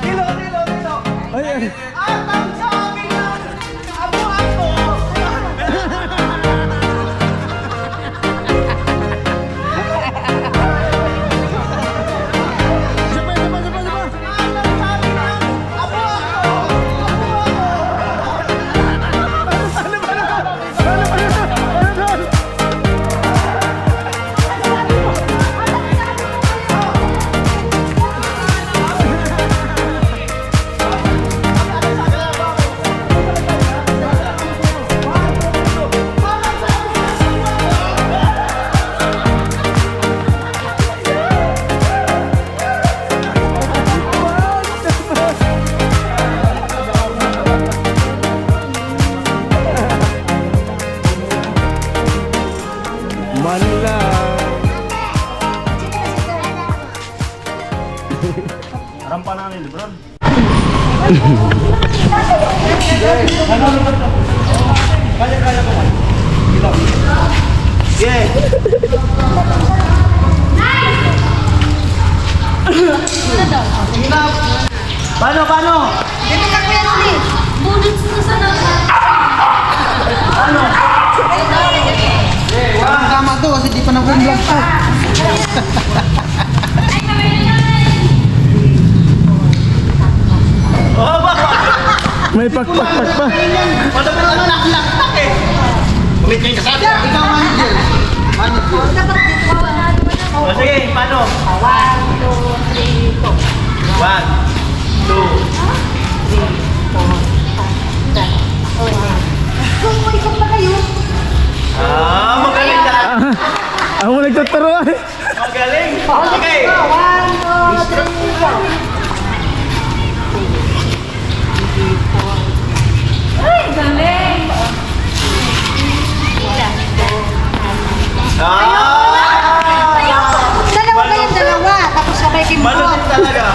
Dilo. Ay. At ang sabi niya, abuhan ko. Sabay. At ang sabi niya, abuhan ko. Manila. Rampa na ni Lebron. Kaya ko man. Yeah. Paano? Dito ka kuya Noli. Bulit sa Ano? Ang tama to kasi di pa nag-vlog to. Oh, baka. May pakpak pa. Madami ano naknak eh. Ulit kayo kasabi. Ikaw manager. O sige, paano? 1, 2, 3, Ikot na kayo. Magaling na. Ako nagtuturo ay. Magaling. Okay. 1, 2, 3, 4. Ay, galing. Dalawa kayong dalawa. Tapos sabay kimbot. Malutin talaga.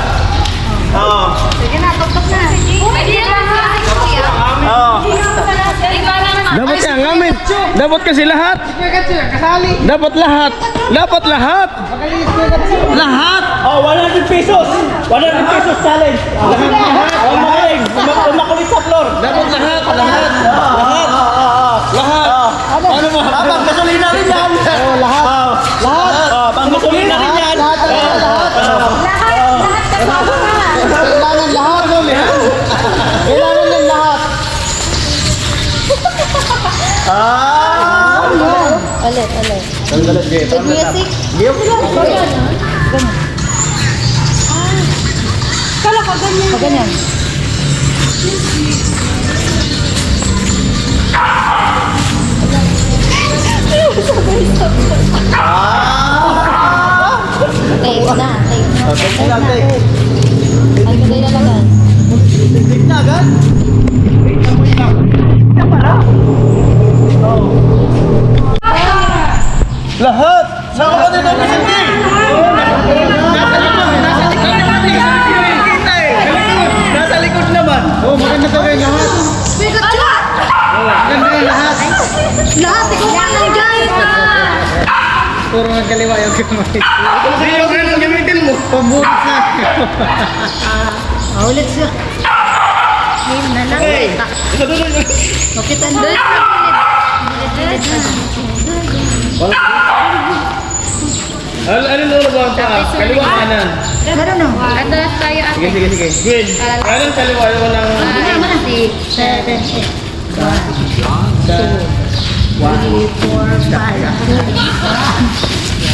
Oo. Sige na, tuktok na. Pwede na ha. Oo. Dapat ka ngamin. Dapat kasi lahat. Kasali. Dapat lahat. Lahat. Lahat. Oh, 100 pesos. 100 pesos challenge. Lahat. Oh, magaling. Makulit sa floor. Dapat lahat. Ano mo? Pang gasolina rin yan. Oh, lahat. Lahat. Pang gasolina rin yan. Lahat kasama na. Kailangan lahat. Kailangan ng lahat. Ulit. Galit, With music. Kala ko ganyan. Ganyan. Take na. Ay, kagay na lagan. Tik na agad. Yan pala. Lahat. Saan ka dito, Vicente? Nasa likod naman. Oh, maganda to kayo lahat. Maganda yung lahat. Lahat, ikaw ka lang guys. Puro nagkaliwa yung kamay. Hindi yung ganun gamitin mo. Pambutas na. Ulit siya. Ngayon na lang. Okay. Ito doon. Okay, tanda. Ano na ba ang taas? Kaliwa kanan. Ano? Atas tayo ate. Sige. Green. Kanan kaliwa yung ng... 6, 7, 8. 1, 2, 3, 4,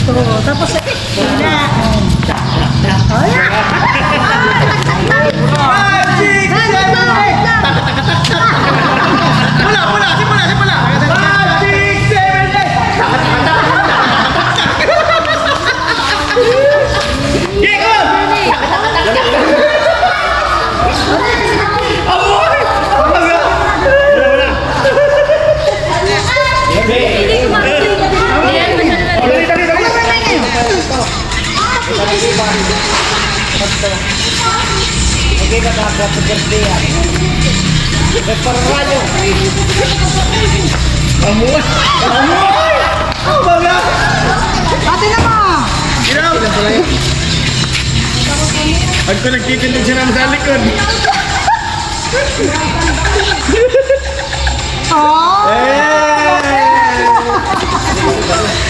5. Tapos na. Simula. 5, 6, 7, 8. Go! Amoy! Okay ka dapat sa birthday yan. Nagpararalo. Amoy! Ano ba nga? Ate na ba? Ginaw! Pag ko nagtitindig siya naman sa likod.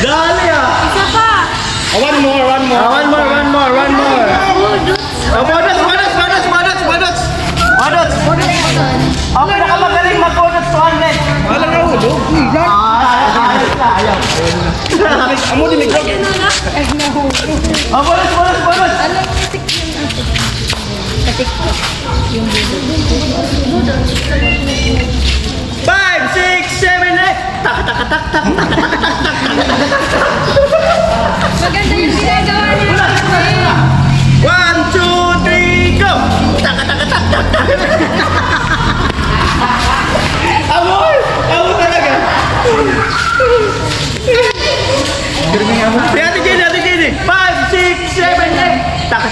Dali ah! Isa pa. One more. One more. Badots! Ang pinakamagaling mag-badots 200. Wala nga ulo. Ayaw. Amo din ikaw. Badots! Ano tik yun natin? Sa TikTok. Yung video. 5, 6, 7, 8! Tak! Maganda yung ginagawa niya. 1, 2, 3, go! Tak! Amoy! Amo talaga! Si Ate Jenny! 5, 6, 7, 8! Tak!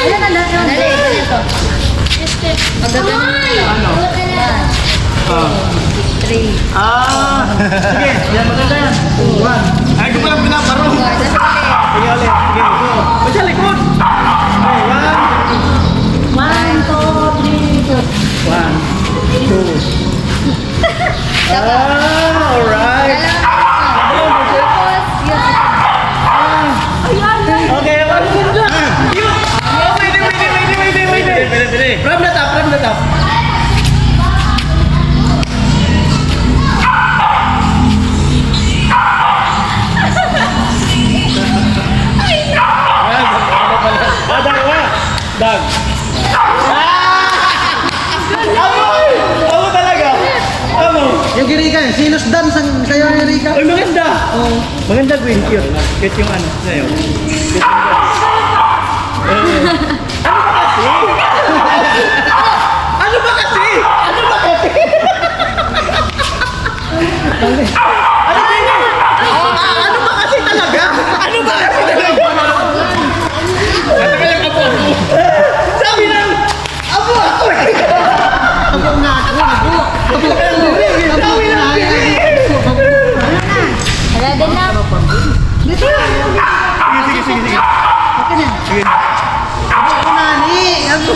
Ayan na lahat yun. Dali, ganito. Magagano. 3. Sige, yan maganda yan. 1. Ay, ko pala pinaparo. Sige ulit, sige. Ba't sa likod? Okay, 1, 2, 1, 2. Alright. Tapos, yun. Okay, wait. From the top. Dag. Amo talaga. Yung girika, sinus dance ang sayo ni Rika. Ay, maganda. Maganda, Gwen. Cute. Cute yung ano sa'yo. Cute yung Ano ba kasi? Ano ba kasi? Ano ba kasi talaga? Sabi ng abo ako eh. Abo nga ako, abo. Sabi ng Ready na? Dito. Sige. Okay na. Sige. Abo nani, abo.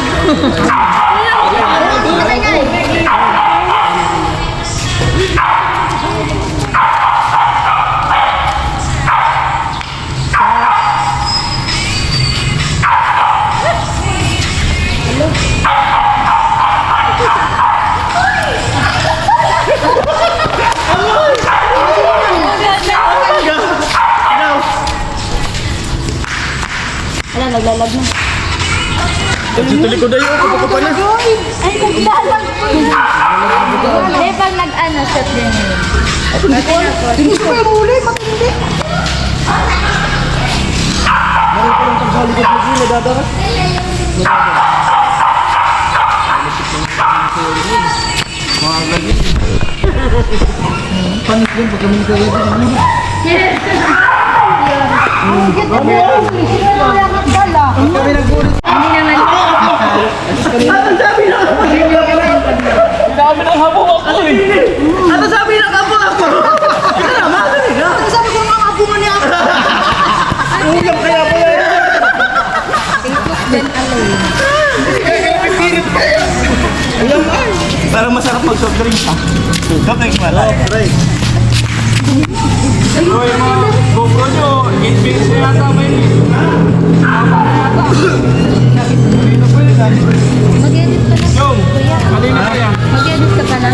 Wala, naglalag na. Tuloy ko na yun. Kapag pa na. Ay, naglalag po. Hindi, pag nag-ano, shot din yun. Hindi ko yung muli, matindi. Meron ko lang pagsali ko sa gila, dadaras. Panis din pag kami nagkawin. Kami nagbulit. Hindi naman. Ano sabi ng abo? Dami ng habo ako eh. Ano sabi ng abo ako? Ito na, makakali na. Sabi ko nga abo nga niya. Ulam kaya pala yan. Facebook din alay. Ulam ay. Parang masarap pag soft drinks ha. Soft drinks pala. So yung mga GoPro nyo, 8 minutes na yata may Mag-edit ka na. Yung, Kuya. kanina pa yan. Mag-edit ka pa na.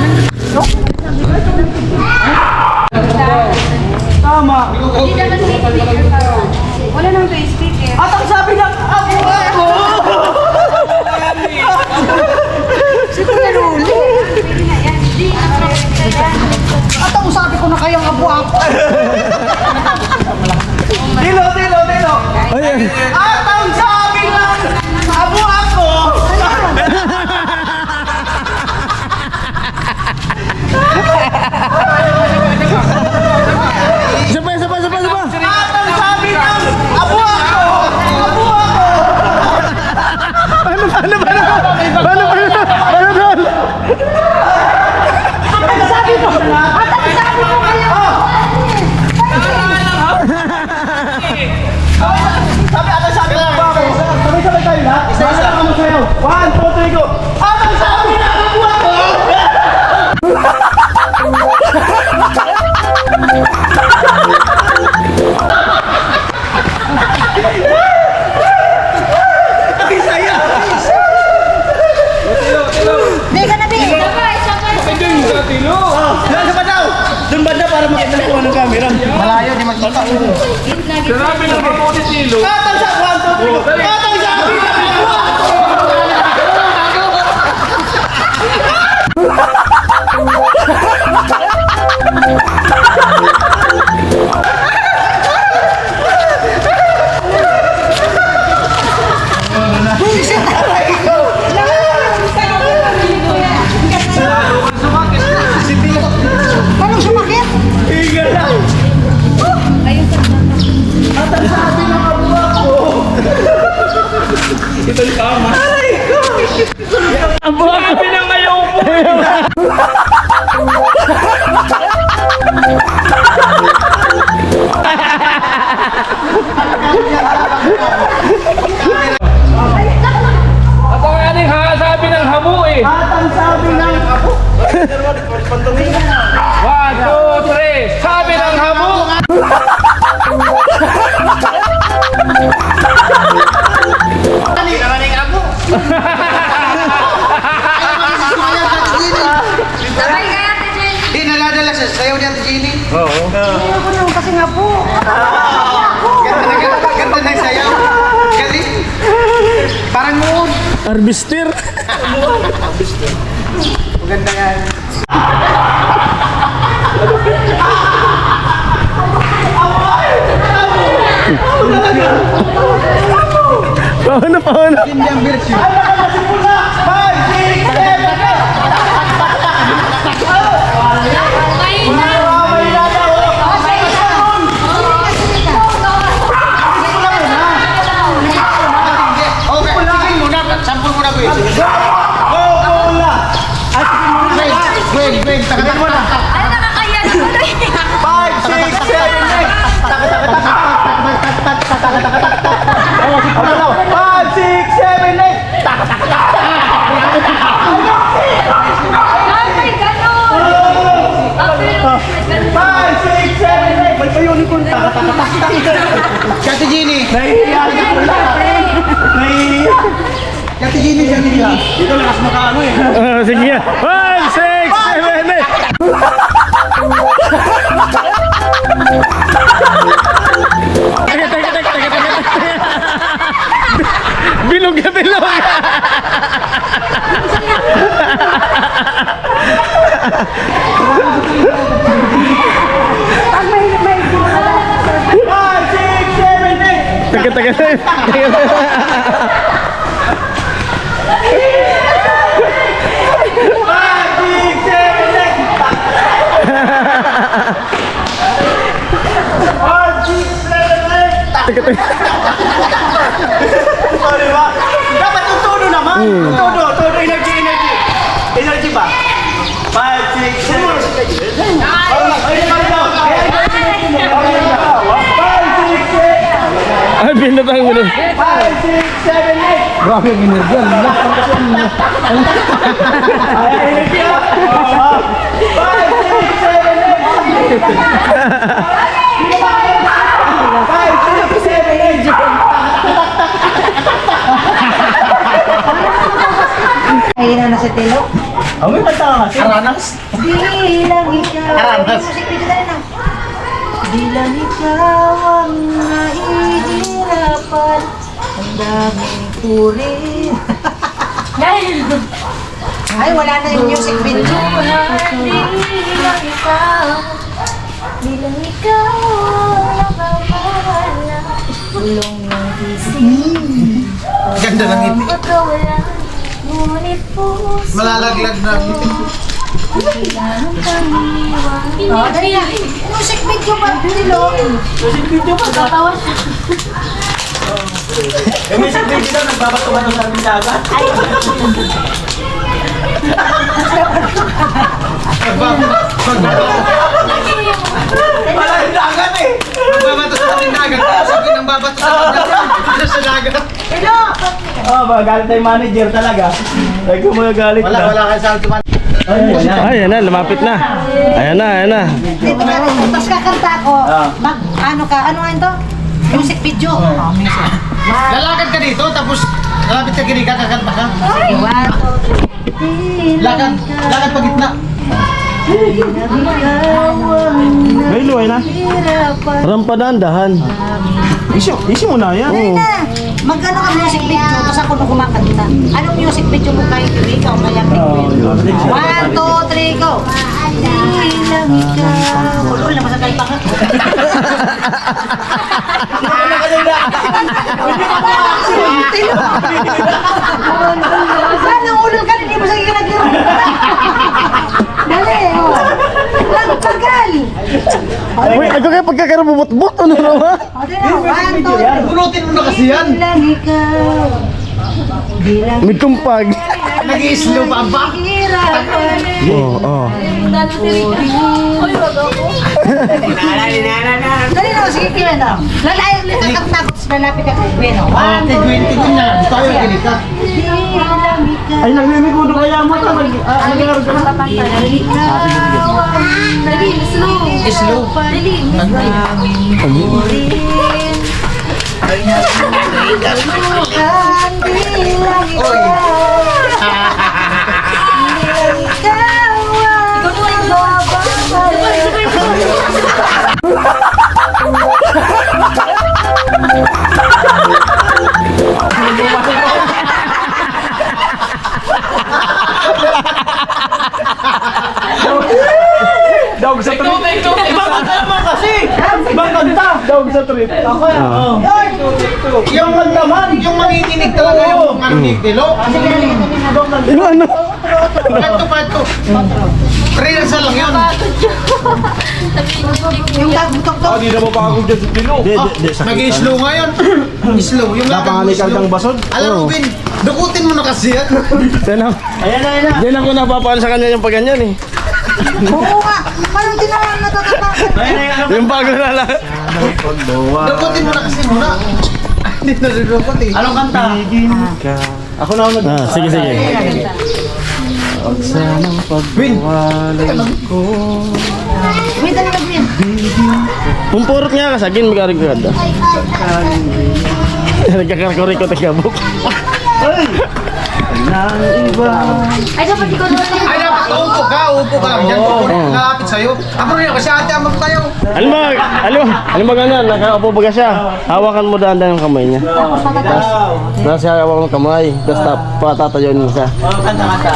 Tama. Hindi naman speaker pa. Wala nang speaker. At ang sabi ng abo ako. Si Kuya Luli. At ang sabi ko na kayang abo ako. Dilo. At ang sabi ng abo ako. Isa pa. At ang sabi ng abo ako. Paano? At ang sabi mo kayo. Gitna, gitna. Sinabi ng mabuti silo. Katang sa 1, 2, 3. Katang sa akin na Paano sumakit? Higa lang. Ayun sa Katang sa akin na kabuha ko. Ito yung tama. Aray ko. Ang buha ko ng ngayon po. At ang aning sabi ng hamo eh. Katang sabi ng ako. 1, 2, 3. Sabi ng hamo. Hindi naman yung ako. Sabay kaya, Tejen. Di naladala sa sayaw ni Ate Jenny. Ayoko naman kasi nga po. Ganda na yung sayaw. Galing. Parang noon. Harvester. Maganda yan. Paano? Indian version. Ay, nakasimula. 5, 6, 7, 8. Okay, sige muna. Sampul muna, Gwen. Go, bola. At sige muna. Gwen, takatak mo na. Ano nakakaya na ba? 5, 6, 7, 8. Ay, ganon. Five, six, seven, eight. Ba't pa yun yung Ate Jenny. Nahihiya ka pala. Nahihiya. Ate Jenny, Ate Jenny. Dito lakas makaano eh. Sige nga. 1, 6, 7, 8. Teka. Bilog. Five, six, seven, eight. Teka. Five, six, seven, eight. Five, six, seven, eight. O, diba? Dapat yung tono naman. Tono, energy. Energy ba? 5, 6, 7, 8. Ay, binatang mo na. 5, 6, 7, 8. Grabe ang energy. Ay, energy ah. 5, 6, 7, 8. Ayun na si Telo. Oh, may kanta ka kasi. Aranas. Bilang ikaw. Aranas. Music video tayo na. Bilang ikaw ang nahihirapan. Ang daming purin. Ay, wala na yung music video. Bilang ikaw. Bilang ikaw ang nakawala. Bulong ng isip. Ganda ng ngiti. Pagkawalan. Ngunit puso. Malalaglag na ang ngiti. Kailangan paniwan. Oh, dali na. Music video pa nilo. Music video ba? Tatawa siya. May music video daw, nagbabato ba ng sarang dagat? Wala yung dagat eh! Babato sa ating dagat. Sabi ng babato sa dagat. Sa dagat. Oh, ba, galit tayo manager talaga. Ay, kung mga galit na. Wala ka sa altuman. Ayan na, lumapit na. Ayan na. Dito na, tapos kakanta ko. Ah. Ano nga ito? Music video. Oh, music. Lalakad ka dito, tapos lalapit ka kiri ka, kakanta ka. One, two, three. Lakad pa gitna. May luway na. Rampa na dahan. Isi mo na yan. Oo. Magkano ka music video, tapos ako nung kumakanta. Anong music video mo kahit yung ikaw, kaya One, two, three, go! Di lang ikaw. Ulul na masakay pa ka. Sana ulul ka, hindi mo sa ginagiro. Dali, oh. Nagtagal. Uy, ako kaya pagkakaramubot-bot. Ano naman? O, di na, one, two, three. Pulutin mo na kasi yan. Di lang ikaw. Di lang May kumpag. Nag-i-slow pa ba? hirapan. Oo. Dali na, sige, kaya na. Lalayo, takot-takot, lalapit ako. Bueno, one, two, Tigwin na. Tayo kinig ka. di lang ikaw. Ay, nagmimikudo kaya mo ta. Nag-aaral ka na. Dali, slow. Slow. Dali. Dawag sa trip. Ibang kanta naman kasi. Ibang kanta. Dawag sa trip. Ako yan. Yung kanta man, yung manginginig talaga yung marinig nilo. Ano, ano? Pato. Freelance lang yun. Yung tagbutok-tok. Di na mo pa ako dyan sa pilo. Nag-i-slow ngayon. Slow. Yung Napangalikal kang basod. Alam mo, Bin, dukutin mo na kasi yan. Ayan na. Diyan ako napapaan sa kanya yung paganyan eh. Oo nga, parang tinawan na tatapakan. Yung bago na lang. Dukutin mo na kasi muna. Hindi na dudukot eh. Anong kanta? Ako na ako nag... Ah, sige, sige. Bin, Wait, dali na, Bin. Pumpurot nga ka sa akin, magkarigad. Nagkakarikot ang gabok. Ay, dapat ikaw na lang. ay dapat upo ka lang dyan. Lalapit sa'yo. Ako rin kasi ate amang tayo. Alam mo ganyan, nakaupo baga siya. Hawakan mo dahan-dahan yung kamay niya. Tapos siya hawak ng kamay. Tapos patatayon mo siya. Kanta.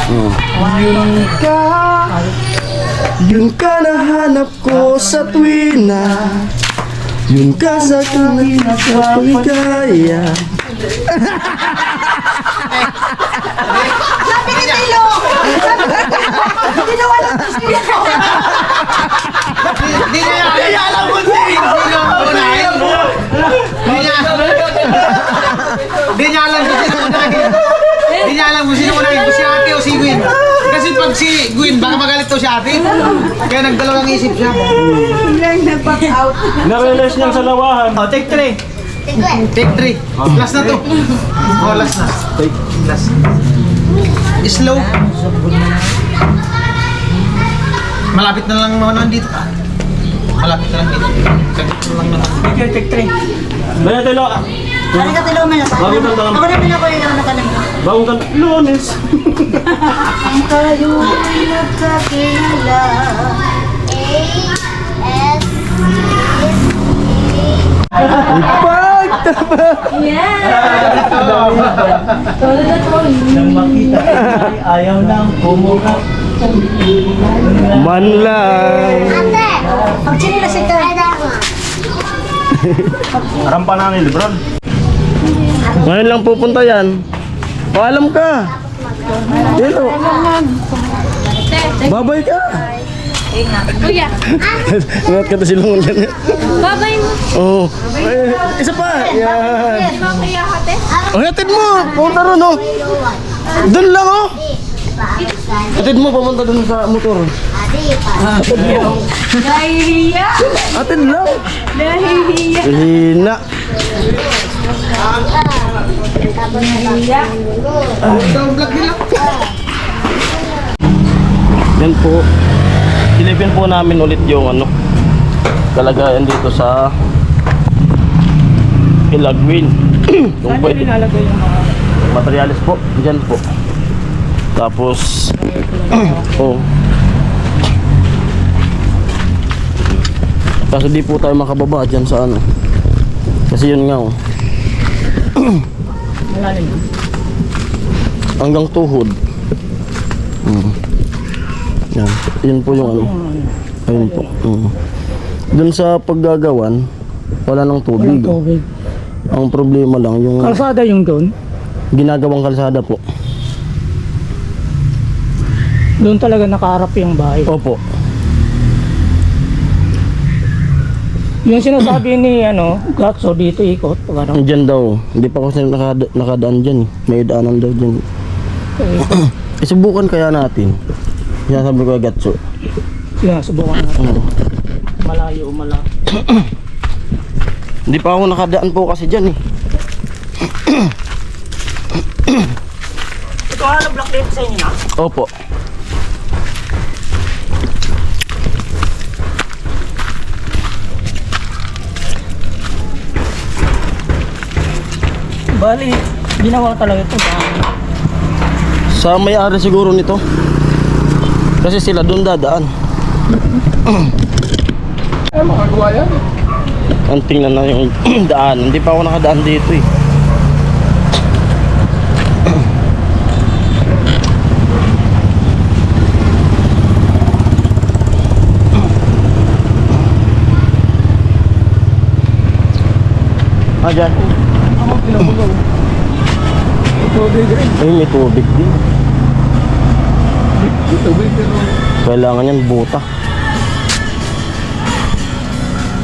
Yun ka nahanap ko sa tuwina. Yun ka sa tuwing nagpapagaya. Sabi ni Tilo! Ginawa lang to siya. Hindi niya alam mo si Hindi niya alam kung sino unahin. Hindi niya alam kung sino unahin. Kung si ate o si Gwen. Kasi pag si Gwen, baka magalit to si ate. Kaya nagdalawang isip siya. Nag-back out. Na-realize niyang sa lawahan. Oh, take 3. Take 3. Last na to. Oh, last na. Last. Slow. Malapit na lang naman nandito ka. Malapit na lang dito. Ganito lang naman. Take 3. Daya tayo. Ano ka Tilo, may nasa? Bago kanta lang. Ako na pinako yung nakalang. Bagong kanta. Lunes. Ang tayo'y nagkakilala. Nang makita ayaw nang kumuha. Man lang. Pag sinila si Tilo. Rampa na ni Lebron. Ngayon lang pupunta yan. Paalam ka. Hello. Babay ka. Kuya, Ingat ka na silungan yan. babay mo. Oo. Isa pa. Yan. Di ba kaya hate? Oh, hatid mo. Punta ron oh. Doon lang oh. Hatid mo papunta dun sa motor. Nahihiya. Hatid lang. Nahihiya. Hina. Nahihiya. Yan po. Silipin po namin ulit yung ano kalagayan dito sa Ilagwin. Kung pwede materialis po, dyan po. Tapos oh, Kaso di po tayo makababa dyan sa ano. Kasi yun nga oh. Malalim yun. Hanggang tuhod. Yan. Yun po yung ano. Ayun po. Dun sa paggagawan, wala nang tubig. Walang tubig. Ang problema lang yung Kalsada yung doon. ginagawang kalsada po. Doon talaga nakaharap yung bahay. Opo. Yung sinasabi ni Gatso dito ikot. Pag ano. Diyan daw. Hindi pa kasi nakadaan dyan eh. May daanan daw dyan. Subukan kaya natin. Yan sabi ko kay Gatso. Yeah, subukan natin. Malayo o malayo. Hindi pa ako nakadaan po kasi dyan eh. Ito block date sa inyo na? Opo. Bali, ginawa talaga ito. Sa may-ari siguro nito. Kasi sila doon dadaan. Ay, makagawa yan. Ang tingnan na yung daan. Hindi pa ako nakadaan dito eh. Dyan. Tubig rin. Ay, may tubig din. Tubig rin. Kailangan yan buta.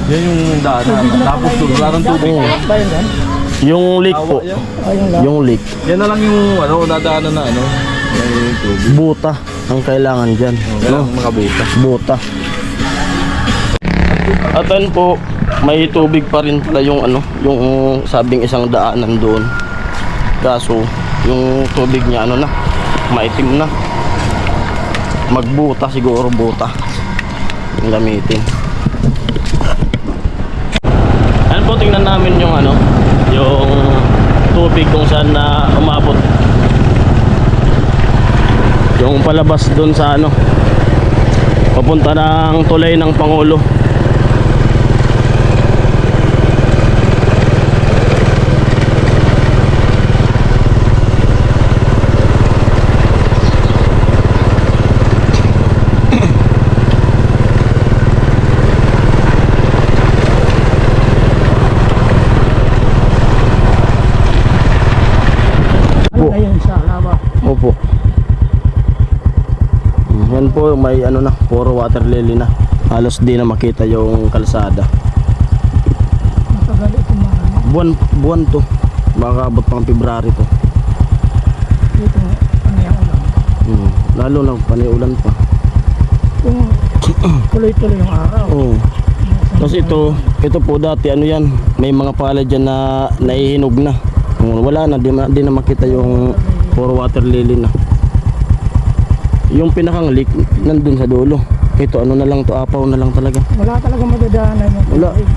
Yan yung daanan. Tapos doon, wala nang tubig. Ba yun yan? Yung leak po. Ayun lang. Yung leak. Yan na lang yung nadaanan na may tubig. Buta ang kailangan dyan. Kailangan makabuta. Buta. At ano po, may tubig pa rin pala yung yung sabing isang daanan doon. Kaso, yung tubig niya na, maitim na. Magbuta siguro, buta. Yung gamitin. Ano po, tingnan namin yung yung tubig kung saan na umabot. Yung palabas doon sa papunta ng tulay ng Pangulo. Ayun sa laba. Opo. Yan po, may puro water lily na. Halos di na makita yung kalsada. Matagal ito Buwan to. Baka abot pang February to. dito. Ano yung ulan? Lalo na paniulan pa. Kung tuloy-tuloy yung araw. Oo. Kasi ito po dati yan, may mga palad dyan na naihinog na. Wala na, di na makita yung puro water lily na. Yung pinakang leak nandun sa dulo. Ito na lang to, apaw na lang talaga. Wala talaga madadaanan yung Wala. tubig.